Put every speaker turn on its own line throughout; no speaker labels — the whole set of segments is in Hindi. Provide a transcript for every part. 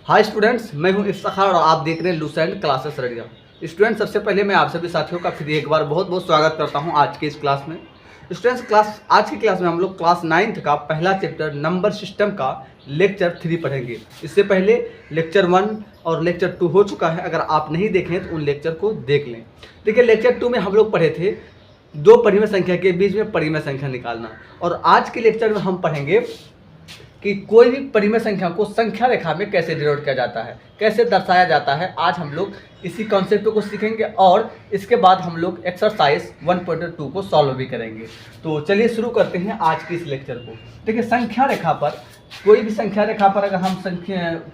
हाय स्टूडेंट्स, मैं हूं इफ्तिखार और आप देख रहे हैं लूसेंट क्लासेस रेडियो। स्टूडेंट्स, सबसे पहले मैं आप सभी साथियों का फिर एक बार बहुत बहुत स्वागत करता हूं आज के इस क्लास में। स्टूडेंट्स, आज की क्लास में हम लोग क्लास 9th का पहला चैप्टर नंबर सिस्टम का लेक्चर 3 पढ़ेंगे। इससे पहले लेक्चर 1 और लेक्चर 2 हो चुका है। अगर आप नहीं देखें तो उन लेक्चर को देख लें। देखिए, लेक्चर 2 में हम लोग पढ़े थे दो परिमेय संख्या के बीच में परिमेय संख्या निकालना, और आज के लेक्चर में हम पढ़ेंगे कि कोई भी परिमेय संख्या को संख्या रेखा में कैसे डिनोट किया जाता है, कैसे दर्शाया जाता है। आज हम लोग इसी कॉन्सेप्ट को सीखेंगे और इसके बाद हम लोग एक्सरसाइज 1.2 को सॉल्व भी करेंगे। तो चलिए शुरू करते हैं आज के इस लेक्चर को। देखिए, संख्या रेखा पर कोई भी संख्या रेखा पर अगर हम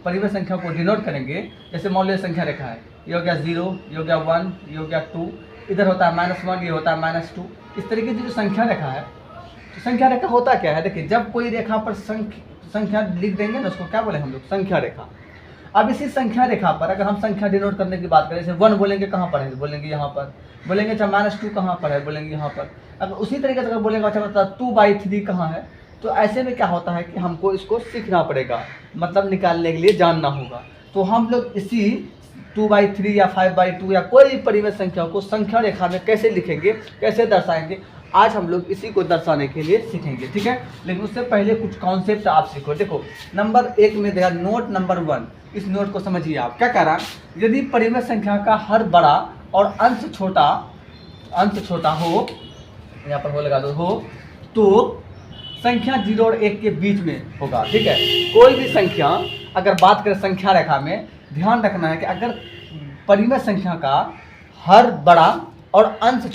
परिमेय संख्या को डिनोट करेंगे, जैसे मान लीजिए संख्या रेखा है, ये हो गया 0, ये हो गया 1, ये हो गया 2, इधर होता है -1, ये होता है -2। इस तरीके की जो संख्या रेखा है, तो संख्या रेखा होता क्या है? देखिए, जब कोई रेखा पर संख्या लिख देंगे ना, उसको क्या बोले हम लोग? संख्या रेखा। अब इसी संख्या रेखा पर अगर हम संख्या डिनोट करने की बात करें, जैसे 1 बोलेंगे कहाँ पर है? बोलेंगे यहाँ पर। बोलेंगे अच्छा -2 कहाँ पर है? बोलेंगे यहाँ पर। अगर उसी तरीके से अगर बोलेंगे अच्छा मतलब 2/3 कहाँ है, तो ऐसे में क्या होता है कि हमको इसको सीखना पड़ेगा, मतलब निकालने के लिए जानना होगा। तो हम लोग इसी 2/3 या 5/2 या कोई भी परिमेय संख्या को संख्या रेखा में कैसे लिखेंगे, कैसे दर्शाएंगे, आज हम लोग इसी को दर्शाने के लिए सीखेंगे, ठीक है। लेकिन उससे पहले कुछ कॉन्सेप्ट आप सीखो। देखो, नंबर 1 में दिया नोट नंबर 1। इस नोट को समझिए। आप क्या कह रहा है? यदि परिमेय संख्या का हर बड़ा और अंश छोटा हो, यहाँ पर हो लगा दो, हो तो संख्या 0 और 1 के बीच में होगा, ठीक है। कोई भी संख्या अगर बात करें संख्या रेखा में, ध्यान रखना है कि अगर परिमेय संख्या का हर बड़ा और अंश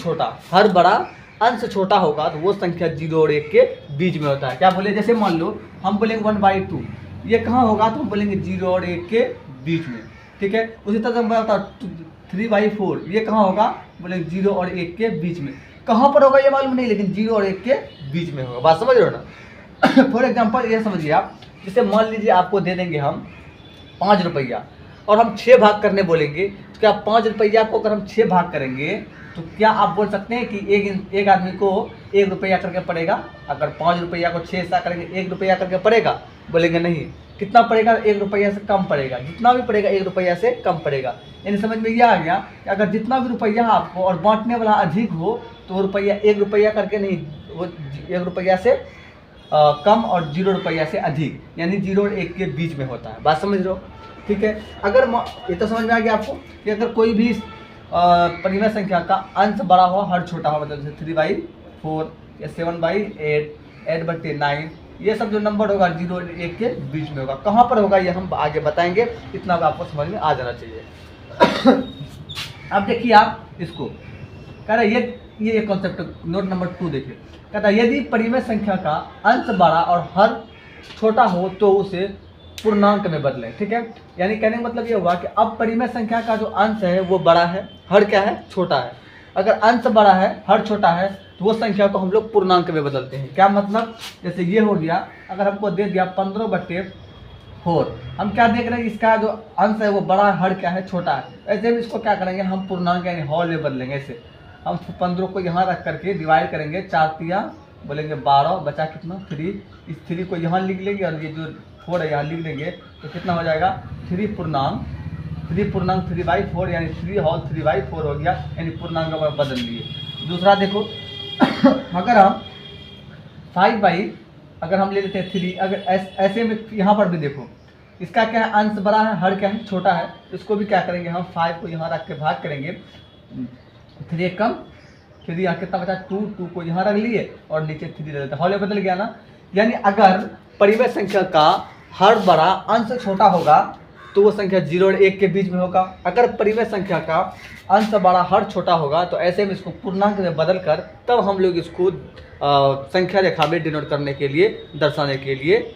छोटा होगा तो वो संख्या 0 और 1 के बीच में होता है। क्या बोले? जैसे मान लो हम बोलेंगे 1/2, ये कहाँ होगा? तो हम बोलेंगे 0 और 1 के बीच में, ठीक है। उसी तरह हम बोलता 3/4, ये कहाँ होगा? बोलेंगे 0 और 1 के बीच में। कहाँ पर होगा ये मालूम नहीं, लेकिन 0 और 1 के बीच में होगा। बात समझ रहे हो ना? फॉर एग्जाम्पल ये समझिए आप, जैसे मान लीजिए आपको दे देंगे हम 5 रुपया और हम 6 भाग करने बोलेंगे, तो क्या 5 रुपया को अगर हम 6 भाग करेंगे तो क्या आप बोल सकते हैं कि एक आदमी को 1 रुपया करके पड़ेगा? अगर 5 रुपया को 6 से करेंगे 1 रुपया करके पड़ेगा? बोलेंगे नहीं। कितना पड़ेगा? 1 रुपया से कम पड़ेगा। जितना भी पड़ेगा 1 रुपया से कम पड़ेगा। यानी समझ में यह आ गया कि अगर जितना भी रुपया आपको और बांटने वाला अधिक हो तो रुपया 1 रुपया करके नहीं, वो 1 रुपया से कम और 0 रुपया से अधिक, यानी 0 और 1 के बीच में होता है। बात समझ रहे हो? ठीक है। अगर ये तो समझ में आ गया आपको कि अगर कोई भी परिमेय संख्या का अंश बड़ा हो, हर छोटा हो, मतलब जैसे 3/4 या 7/8, 8/9, ये सब जो नंबर होगा 0 और 1 के बीच में होगा। कहाँ पर होगा ये हम आगे बताएंगे, इतना आपको समझ में आ जाना चाहिए। अब देखिए आप इसको कह रहे, ये कॉन्सेप्ट नोट नंबर 2 देखिए। कहता है यदि परिमेय संख्या का अंश बड़ा और हर छोटा हो तो उसे पूर्णांक में बदलें, ठीक है। यानी कहने का मतलब ये हुआ कि अब परिमेय संख्या का जो अंश है वो बड़ा है, हर क्या है? छोटा है। अगर अंश बड़ा है, हर छोटा है, तो वो संख्या को हम लोग पूर्णांक में बदलते हैं। क्या मतलब? जैसे ये हो गया, अगर हमको दे दिया 15/4, हम क्या देख रहे हैं? इसका जो अंश है वो बड़ा है, हर क्या है? छोटा है। ऐसे भी इसको क्या करेंगे? हम पूर्णांक यानी हॉल में बदलेंगे। ऐसे हम 15 को यहाँ रख करके डिवाइड करेंगे, 4 तिया बोलेंगे 12, बचा कितना? 3। इस 3 को यहाँ लिख लेंगे और ये जो 4 है यहाँ लिख लेंगे, तो कितना हो जाएगा? 3 पूर्णांक 3/4, यानी 3 होल 3/4 हो गया, यानी पूर्णांक में बदल लिए। दूसरा देखो, अगर हम 5 अगर हम ले लेते हैं 3, अगर ऐसे में यहाँ पर भी देखो, इसका क्या है? अंश बड़ा है, हर क्या है? छोटा है। इसको भी क्या करेंगे? हम 5 को यहाँ रख के भाग करेंगे, 3 कम 3, यहाँ कितना बचा? 2 को यहाँ रख लिए और नीचे 3 ले लेते हैं, हॉल बदल गया ना। यानी अगर परिमेय संख्या का हर बड़ा अंश छोटा होगा तो वो संख्या 0 और 1 के बीच में होगा। अगर परिमेय संख्या का अंश बड़ा हर छोटा होगा तो ऐसे में इसको पूर्णांक में बदल कर तब हम लोग इसको संख्या रेखा में डिनोट करने के लिए, दर्शाने के लिए,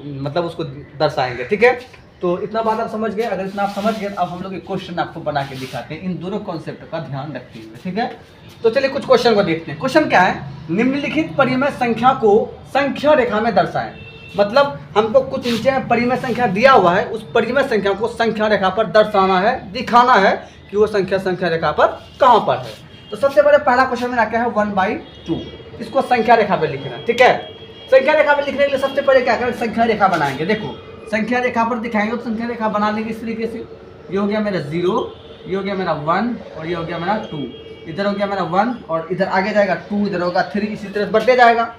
मतलब उसको दर्शाएंगे, ठीक है। तो इतना बात आप समझ गए। अगर इतना आप समझ गए, अब हम लोग एक क्वेश्चन आपको बना के दिखाते हैं इन दोनों कॉन्सेप्ट का ध्यान रखते हुए, ठीक है। तो चलिए कुछ क्वेश्चन को देखते हैं। क्वेश्चन क्या है? निम्नलिखित परिमेय संख्या को संख्या रेखा में दर्शाएं। मतलब हमको कुछ नीचे में परिमेय संख्या दिया हुआ है, उस परिमेय संख्या को संख्या रेखा पर दर्शाना है, दिखाना है कि वो संख्या रेखा पर कहाँ पर है। तो सबसे पहले पहला क्वेश्चन में क्या है? 1/2। इसको संख्या रेखा पर लिखना, ठीक है। संख्या रेखा में लिखने के लिए सबसे पहले क्या करें? संख्या रेखा बनाएंगे। देखो संख्या रेखा पर दिखाएंगे तो संख्या रेखा बना लेंगे इस तरीके से। ये हो गया मेरा 0, ये हो गया मेरा 1 और ये हो गया मेरा 2। इधर हो गया मेरा 1 और इधर आगे जाएगा 2, इधर होगा 3, इसी तरह बढ़ते जाएगा।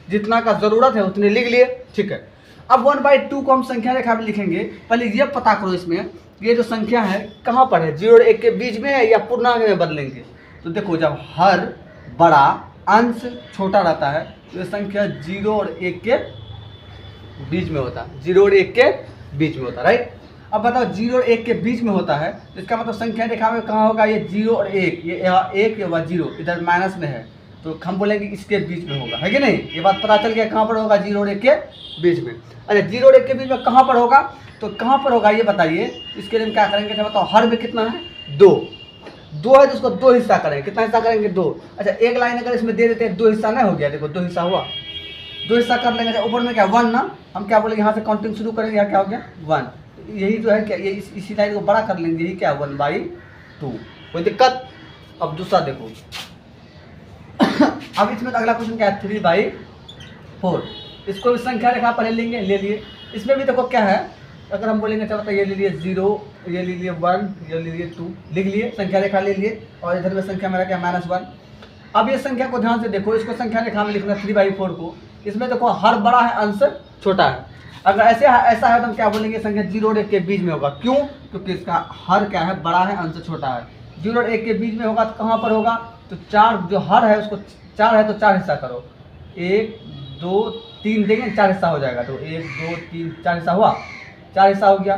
जितना का ज़रूरत है उतने लिख लिए, ठीक है। अब 1/2 को हम संख्या रेखा में लिखेंगे। पहले ये पता करो इसमें ये जो संख्या है कहाँ पर है, 0 और 1 के बीच में है या पूर्णांक में बदलेंगे। तो देखो जब हर बड़ा अंश छोटा रहता है तो ये संख्या 0 और 1 के बीच में होता है, 0 और 1 के बीच में होता है, राइट। अब बताओ 0 और 1 के बीच में होता है तो इसका मतलब संख्या रेखा में कहाँ होगा, ये 0 और 1, ये यहाँ 1 ये 0, इधर माइनस में है तो हम बोलेंगे इसके बीच में होगा, है कि नहीं। ये बात पता चल गया कहाँ पर होगा, 0 और 1 के बीच में। अच्छा 0 और 1 के बीच में कहाँ पर होगा, तो कहाँ पर होगा ये बताइए। इसके लिए हम क्या करेंगे, बताओ हर में कितना है, 2 है तो उसको 2 हिस्सा करेंगे। कितना हिस्सा करेंगे, 2। अच्छा एक लाइन अगर इसमें दे देते हैं 2 हिस्सा नहीं हो गया, देखो 2 हिस्सा हुआ, 2 हिस्सा कर लेंगे। ऊपर में क्या 1 ना, हम क्या बोलेंगे यहाँ से काउंटिंग शुरू करेंगे, यहाँ क्या हो गया 1। यही जो है क्या, ये इसी लाइन को बड़ा कर लेंगे, यही क्या 1/2, कोई दिक्कत। अब दूसरा देखो अब इसमें तो अगला क्वेश्चन क्या है, 3/4। इसको भी संख्या रेखा पहले लेंगे, ले लिए। इसमें भी देखो क्या है, अगर हम बोलेंगे चलो तो ये ले लिए 0, ये ले लिए 1, ये ले लिए 2, लिख लिए, संख्या रेखा ले लिए। और इधर में संख्या मेरा क्या -1। अब ये संख्या को ध्यान से देखो, इसको संख्या रेखा में लिखना 3/4 को। इसमें देखो हर बड़ा है अंश छोटा है। अगर ऐसा है तो हम क्या बोलेंगे, संख्या 0 और 1 के बीच में होगा। क्यों, क्योंकि इसका हर क्या है, बड़ा है अंश छोटा है। 0 और 1 के बीच में होगा तो कहाँ पर होगा, तो 4 जो हर है उसको 4 है तो 4 हिस्सा करो, 1 2 3 देंगे 4 हिस्सा हो जाएगा। तो 1 2 3 4 हिस्सा हुआ, 4 हिस्सा हो गया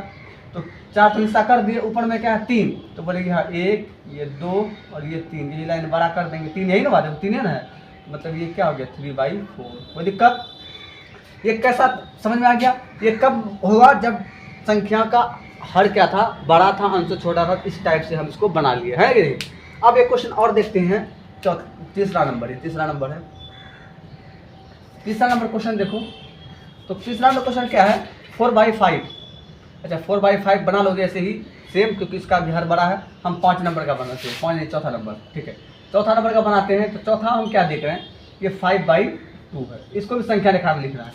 तो 4 तो हिस्सा कर दिए। ऊपर में क्या है 3, तो बोलेंगे हाँ 1 ये 2 और ये 3, ये लाइन बड़ा कर देंगे। 3 यही ना बात है, 3 है ना, मतलब ये क्या हो गया 3/4। कोई दिक्कत, ये कैसा समझ में आ गया। ये कब हुआ, जब संख्या का हर क्या था, बड़ा था अंश छोटा था। इस टाइप से हम इसको बना लिए, है कि नहीं। अब एक क्वेश्चन और देखते हैं, तीसरा नंबर है। तीसरा नंबर क्वेश्चन देखो, तो तीसरा नंबर क्वेश्चन क्या है, 4/5। अच्छा 4/5 बना लोगे ऐसे ही सेम, क्योंकि इसका भी हर बड़ा है। हम 5 नंबर का बनाते हैं, 5 नहीं चौथा नंबर, ठीक है। चौथा नंबर का बनाते हैं, तो चौथा हम क्या देख रहे हैं, ये 5/2 है। इसको भी संख्या रेखा में लिखना है।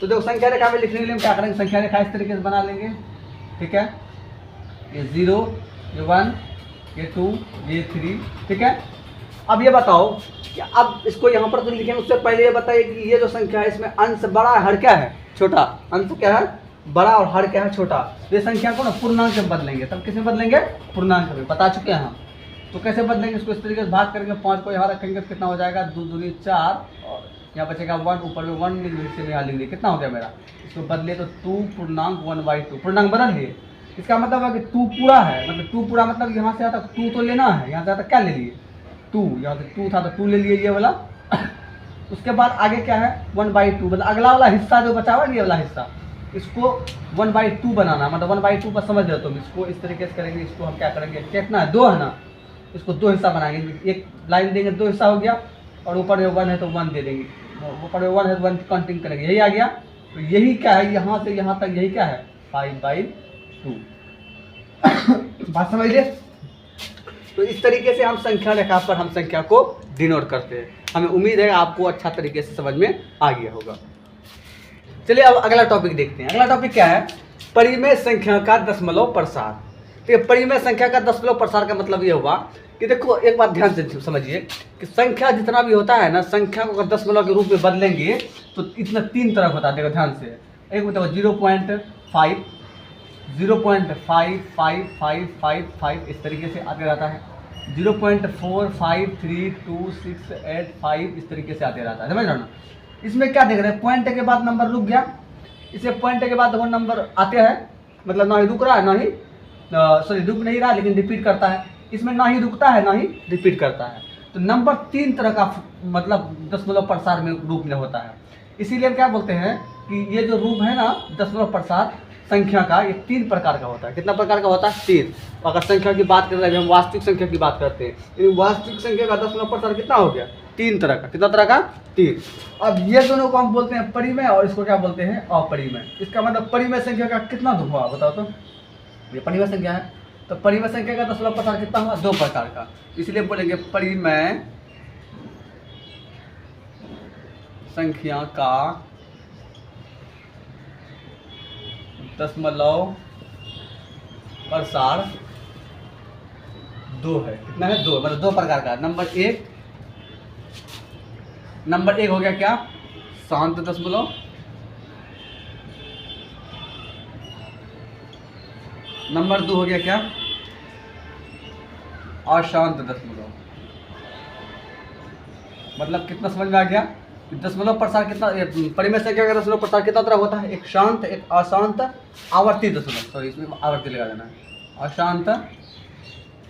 तो देखो संख्या रेखा में लिखने के लिए हम क्या करेंगे, संख्या रेखा इस तरीके से बना लेंगे, ठीक है। ये 0, ये 1, ये 2, ये 3, ठीक है। अब ये बताओ कि अब इसको यहाँ पर तो लिखेंगे, उससे पहले ये बताइए कि ये जो संख्या है इसमें अंश बड़ा है, हर क्या है छोटा। अंश क्या है बड़ा और हर क्या है छोटा। ये संख्या को ना पूर्णांक में बदलेंगे, तब किसमें बदलेंगे, पूर्णांक में, बता चुके हैं हम। तो कैसे बदलेंगे, इसको इस तरीके से भाग करेंगे, 5 को यहाँ रखेंगे तो कितना हो जाएगा, 2 दूनी 4 और यहाँ बचेगा 1, ऊपर में 1 नीचे में यहाँ लिख लिए, कितना हो गया मेरा। इसको बदले तो 2 पूर्णांक 1/2, पूर्णांक बदल लिए। इसका मतलब है कि 2 पूरा है, मतलब 2 पूरा मतलब यहाँ से आता 2 तो लेना है, यहाँ से आता क्या ले लिए 2, यहाँ से 2 था तो 2 ले लिए ये वाला। उसके बाद आगे क्या है 1/2, मतलब अगला वाला हिस्सा जो बचा हुआ है ये वाला हिस्सा, इसको 1/2 बनाना, मतलब 1/2 पर समझ रहे हो तुम। इसको इस तरीके से करेंगे, इसको हम क्या करेंगे, कितना है 2 है ना, इसको 2 हिस्सा बनाएंगे। एक लाइन देंगे 2 हिस्सा हो गया, और ऊपर में 1 है तो 1 दे देंगे, ऊपर में 1 है तो 1 काउंटिंग करेंगे, यही आ गया। तो यही क्या है, यहाँ से यहाँ तक यही क्या है 5/2। बात समझ लिए। तो इस तरीके से हम संख्या रेखा पर हम संख्या को डिनोट करते हैं। हमें उम्मीद है आपको अच्छा तरीके से समझ में आ गया होगा। चलिए अब अगला टॉपिक देखते हैं। अगला टॉपिक क्या है, परिमेय संख्या का दशमलव प्रसार। तो परिमेय संख्या का दशमलव प्रसार का मतलब ये हुआ कि देखो एक बात ध्यान से समझिए कि संख्या जितना भी होता है ना, संख्या को अगर दशमलव के रूप में बदलेंगे तो इतना 3 तरह होता है। देखो ध्यान से, एक बताओ 0.5, 0.5555 इस तरीके से आते रहता है, 0.453268 इस तरीके से आते रहता है, समझ रहे हो ना। इसमें क्या देख रहे हैं, पॉइंट के बाद नंबर रुक गया, इसे पॉइंट के बाद वो नंबर आते हैं, मतलब ना ही रुक रहा है, ना ही सॉरी रुक नहीं रहा लेकिन रिपीट करता है। इसमें ना ही रुकता है ना ही रिपीट करता है। तो नंबर 3 तरह का मतलब दशमलव प्रसार में रूप में होता है। इसीलिए हम क्या बोलते हैं कि ये जो रूप है ना दशमलव प्रसार संख्या का, ये 3 प्रकार का होता है। कितना प्रकार का होता है, 3। अगर संख्या की बात कर रहे हैं, हम वास्तविक संख्या की बात करते हैं, इन वास्तविक संख्या का दशमलव प्रसार कितना हो गया, 3 तरह का। कितना तरह का, 3। अब ये दोनों को हम बोलते हैं परिमेय और इसको क्या बोलते हैं, अपरिमेय। इसका मतलब परिमेय संख्या का कितना हुआ बताओ तो, ये परिमेय संख्या है, तो परिमेय संख्या का दशमलव प्रसार कितना हुआ, 2 प्रकार का। इसलिए बोलेंगे परिमेय संख्या का दशमलव प्रसार 2 है। कितना है? 2, मतलब 2 प्रकार का। नंबर एक हो गया क्या? शांत दशमलव। नंबर 2 हो गया क्या? अशांत दशमलव। मतलब कितना समझ में आ गया? दशमलव प्रसार कितना, परिमेय संख्या का दशमलव प्रसार कितना तरह होता है? एक शांत, एक अशांत, आवर्ती दशमलव। सॉरी, इसमें आवर्ती लगा देना है। अशांत,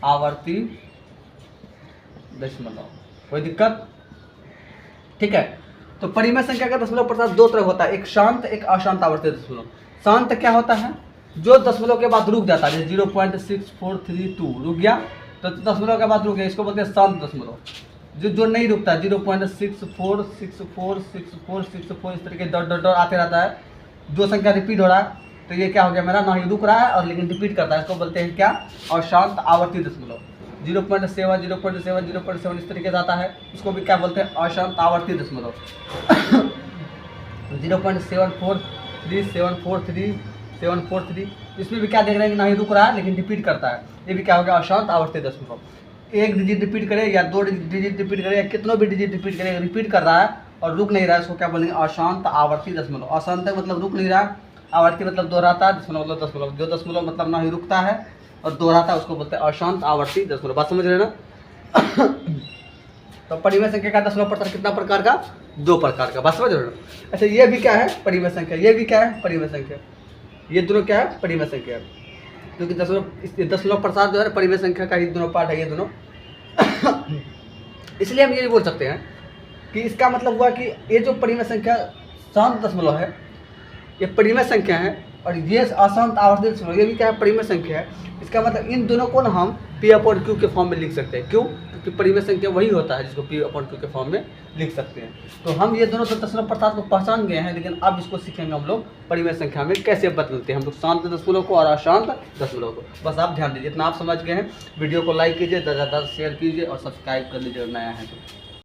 आवर्ती दशमलव। कोई दिक्कत? ठीक है। तो परिमेय संख्या का दशमलव प्रसार 2 तरह होता है, एक शांत, एक अशांत आवर्ती दशमलव। शांत क्या होता है? जो दशमलव के बाद रुक जाता है, जैसे 0.6432 रुक गया तो दशमलव के बाद रुक गया, इसको बोलते हैं शांत दशमलव। जो नहीं रुकता, 0.64646464 इस तरीके डॉट डॉट डॉट आते रहता है, 2 संख्या रिपीट हो रहा है, तो ये क्या हो गया मेरा? ना ही रुक रहा है और लेकिन रिपीट करता है, इसको बोलते हैं क्या? अशांत आवर्ती दशमलव। 0.7 0.7 0.7 इस तरीके से आता है, इसको भी क्या बोलते हैं? अशांत आवर्ती दशमलव। 0.743743 इसमें भी क्या देख रहे हैं कि ना ही रुक रहा है लेकिन रिपीट करता है, ये भी क्या हो गया? अशांत आवर्ती दशमलव। 1 डिजिट रिपीट करे या 2 डिजिट रिपीट करे या कितनों भी डिजिट रिपीट करे, रिपीट कर रहा है और रुक नहीं रहा है, इसको क्या बोलेंगे? अशांत आवर्ती दशमलव। अशांत मतलब रुक नहीं रहा है, आवर्ती मतलब दोहराता है, दशमलव मतलब दशमलव। जो दशमलव मतलब ना ही रुकता है और दोहराता है, उसको बोलते हैं अशांत आवर्ती दशमलव। बात समझ रहे ना? तो परिमेय संख्या का दशमलव प्रसार कितना प्रकार का? 2 प्रकार का। बात समझ रहे हो? अच्छा, ये भी क्या है? परिमेय संख्या। ये भी क्या है? परिमेय संख्या। ये दोनों क्या है? परिमेय संख्या। क्योंकि दशमलव प्रसार जो है परिमेय संख्या का ही दोनों पार्ट है, ये दोनों। इसलिए हम ये बोल सकते हैं कि इसका मतलब हुआ कि ये जो परिमेय संख्या शांत दशमलव है, ये परिमेय संख्या है, और ये अशांत आवर्ती दशमलव, ये भी क्या है? परिमेय संख्या है। इसका मतलब इन दोनों को ना हम P/Q के फॉर्म में लिख सकते हैं। क्यों? क्योंकि परिमेय संख्या वही होता है जिसको P/Q के फॉर्म में लिख सकते हैं। तो हम ये दोनों तो दशमलव प्रसार को पहचान गए हैं, लेकिन अब इसको सीखेंगे हम लोग परिमेय संख्या में कैसे बदलते हैं हम लोग शांत दशमलव को और अशांत दशमलव को। बस आप ध्यान दीजिए, इतना आप समझ गए हैं। वीडियो को लाइक कीजिए, ज़्यादा से ज़्यादा शेयर कीजिए और सब्सक्राइब कर लीजिए अगर नया है तो।